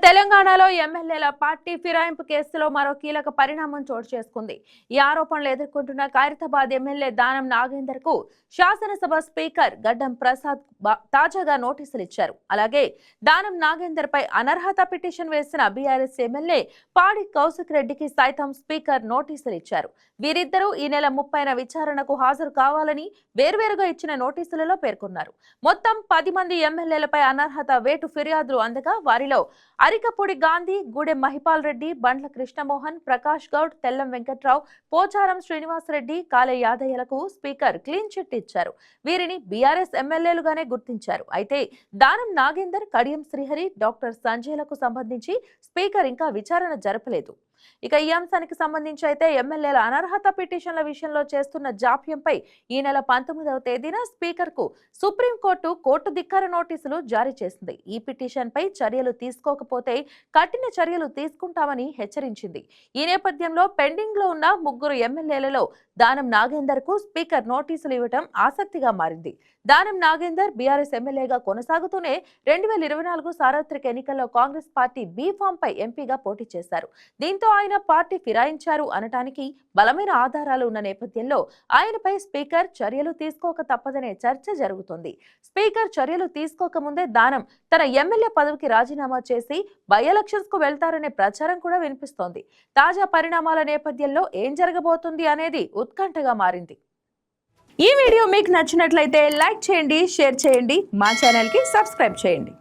తెలంగాణలో ఎమ్మెల్యేల పార్టీ ఫిరాయింపు కేసులో మరో కీలక పరిణామం చోటు చేసుకుంది. ఈ ఆరోపణలు ఎదుర్కొంటున్న ఖైరతాబాద్ ఎమ్మెల్యే దానం నాగేందర్ కు శాసనసభ స్పీకర్ గడ్డం ప్రసాద్ తాజాగా నోటీసులు ఇచ్చారు. అలాగే దానం నాగేందర్ పై అనర్హత పిటిషన్ వేసిన బీఆర్ఎస్ ఎమ్మెల్యే పాడి కౌశిక్ రెడ్డికి సైతం స్పీకర్ నోటీసులు ఇచ్చారు. వీరిద్దరూ ఈ నెల 30న విచారణకు హాజరు కావాలని వేర్వేరుగా ఇచ్చిన నోటీసులలో పేర్కొన్నారు. మొత్తం 10 మంది ఎమ్మెల్యేలపై అనర్హత వేటు ఫిర్యాదులు అందగా వారిలో అరికపూడి గాంధీ, గూడెం మహిపాల్ రెడ్డి, బండ్ల కృష్ణమోహన్, ప్రకాష్ గౌడ్, తెల్లం వెంకట్రావు, పోచారం శ్రీనివాసరెడ్డి, కాలే యాదయ్యలకు స్పీకర్ క్లీన్ చిట్ ఇచ్చారు. వీరిని బీఆర్ఎస్ ఎమ్మెల్యేలుగానే గుర్తించారు. అయితే దానం నాగేందర్, కడియం శ్రీహరి, డాక్టర్ సంజయ్లకు సంబంధించి స్పీకర్ ఇంకా విచారణ జరపలేదు. ఇక ఈ అంశానికి సంబంధించి అయితే ఎమ్మెల్యేల అనర్హత పిటిషన్ల విషయంలో చేస్తున్న జాప్యంపై ఈ నెల 19వ తేదీన స్పీకర్ కు సుప్రీంకోర్టు కోర్టు ధిక్కార నోటీసులు జారీ చేసింది. ఈ పిటిషన్ పై చర్యలు తీసుకోకపోతే కఠిన చర్యలు తీసుకుంటామని హెచ్చరించింది. ఈ నేపథ్యంలో పెండింగ్ లో ఉన్న 3 ఎమ్మెల్యేలలో దానం నాగేందర్ కు స్పీకర్ నోటీసులు ఇవ్వడం ఆసక్తిగా మారింది. దానం నాగేందర్ బీఆర్ఎస్ ఎమ్మెల్యేగా కొనసాగుతూనే 2024 సార్వత్రిక ఎన్నికల్లో కాంగ్రెస్ పార్టీ బీ ఫామ్ పై ఎంపీగా పోటీ చేశారు. దీంతో ఆయన పార్టీ ఫిరాయించారు అనటానికి బలమైన ఆధారాలు ఉన్న నేపథ్యంలో ఆయనపై స్పీకర్ చర్యలు తీసుకోక తప్పదనే చర్చ జరుగుతోంది. స్పీకర్ చర్యలు తీసుకోకముందే దానం తన ఎమ్మెల్యే పదవికి రాజీనామా చేసి బై ఎలక్షన్స్ కు వెళ్తారనే ప్రచారం కూడా వినిపిస్తోంది. తాజా పరిణామాల నేపథ్యంలో ఏం జరగబోతుంది అనేది ఉత్కంఠగా మారింది. ఈ వీడియో మీకు నచ్చినట్లయితే లైక్ చేయండి, షేర్ చేయండి, మా ఛానల్ కి సబ్స్క్రైబ్ చేయండి.